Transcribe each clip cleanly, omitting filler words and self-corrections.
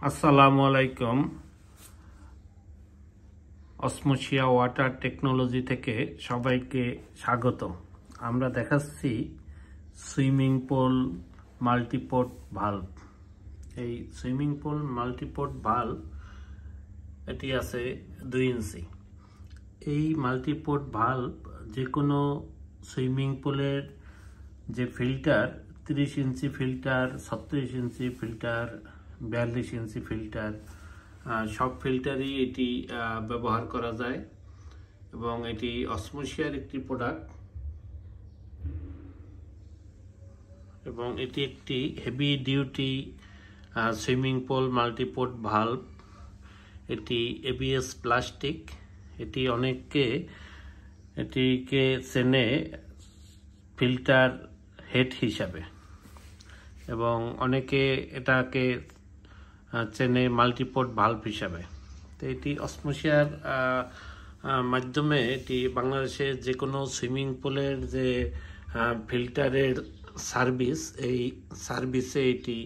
আসসালামু আলাইকুম। অসমোসিয়া water technology থেকে সবাইকে স্বাগত। আমরা দেখাচ্ছি সুইমিং পুল মাল্টিপোর্ট ভালভ। এই সুইমিং পুল মাল্টিপোর্ট ভালভ এটি আছে 2 ইঞ্চি। এই মাল্টিপোর্ট ভালভ যে কোনো সুইমিং পুলের যে ফিল্টার 30 ইঞ্চি ফিল্টার, 36 ইঞ্চি ফিল্টার, 42 ইঞ্চি ফিল্টার, সব ফিল্টারই এটি ব্যবহার করা যায় এবং এটি অসমোসিয়ার একটি প্রোডাক্ট এবং এটি একটি heavy duty swimming pool multiport valve. এটি এবিএস প্লাস্টিক। এটি এটিকে চেনে ফিল্টার হেড হিসাবে এবং অনেকে এটাকে চেনে মাল্টিপোর্ট ভালভ হিসাবে। তো এটি অসমোসিয়ার মাধ্যমে এটি বাংলাদেশের যে কোনো সুইমিং পুলের যে ফিল্টারের সার্ভিস, এই সার্ভিসে এটি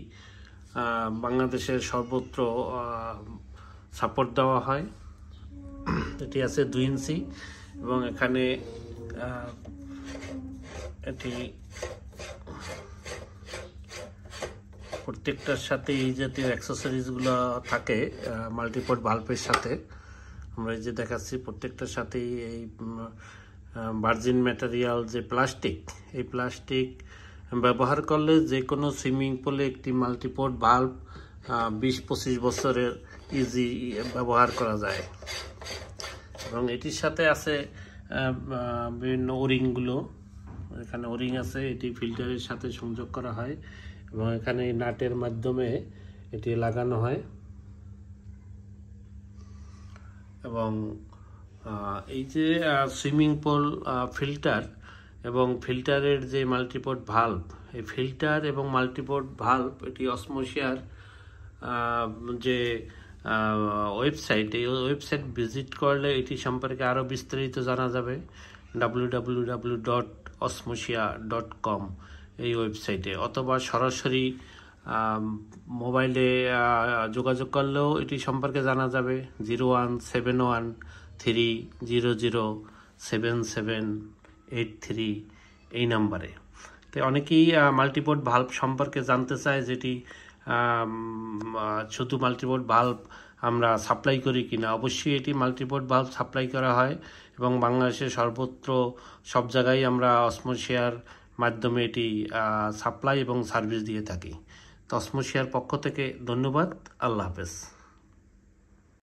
বাংলাদেশের সর্বত্র সাপোর্ট দেওয়া হয়। এটি আছে 2 ইঞ্চি এবং এখানে এটি প্রত্যেকটার সাথে এই জাতীয় অ্যাক্সেসরিজগুলো থাকে মাল্টিপোর্ট ভালভের সাথে। আমরা এই যে দেখাচ্ছি প্রত্যেকটার সাথেই এই ভার্জিন ম্যাটেরিয়াল যে প্লাস্টিক, এই প্লাস্টিক ব্যবহার করলে যে কোনো সুইমিং পুলে একটি মাল্টিপোর্ট ভালভ 20-25 বছরের ইজি ব্যবহার করা যায়। এবং এটির সাথে আছে বিভিন্ন ওরিংগুলো। এখানে ওরিং আছে, এটি ফিল্টারের সাথে সংযোগ করা হয় এবং এখানে নাটের মাধ্যমে এটি লাগানো হয়। এবং এই যে সুইমিং পুল ফিল্টার এবং ফিল্টারের যে মাল্টিপোর্ট ভালভ, এই ফিল্টার এবং মাল্টিপোর্ট ভালভ এটি অসমোসিয়ার যে ওয়েবসাইট, এই ওয়েবসাইট ভিজিট করলে এটি সম্পর্কে আরও বিস্তারিত জানা যাবে। www.osmosia.com এই ওয়েবসাইটে, অথবা সরাসরি মোবাইলে যোগাযোগ করলেও এটি সম্পর্কে জানা যাবে 01713007783 এই নাম্বারে। তো অনেকেই মাল্টিপোর্ট ভালভ সম্পর্কে জানতে চায়, যেটি শুধু মাল্টিপোর্ট ভালভ আমরা সাপ্লাই করি কিনা। অবশ্যই এটি মাল্টিপোর্ট ভালভ সাপ্লাই করা হয় এবং বাংলাদেশের সর্বত্র সব জায়গায় আমরা অসমোসিয়ার মাধ্যমে এটি সাপ্লাই এবং সার্ভিস দিয়ে থাকি। তো অসমোসিয়ার পক্ষ থেকে ধন্যবাদ। আল্লাহ হাফেজ।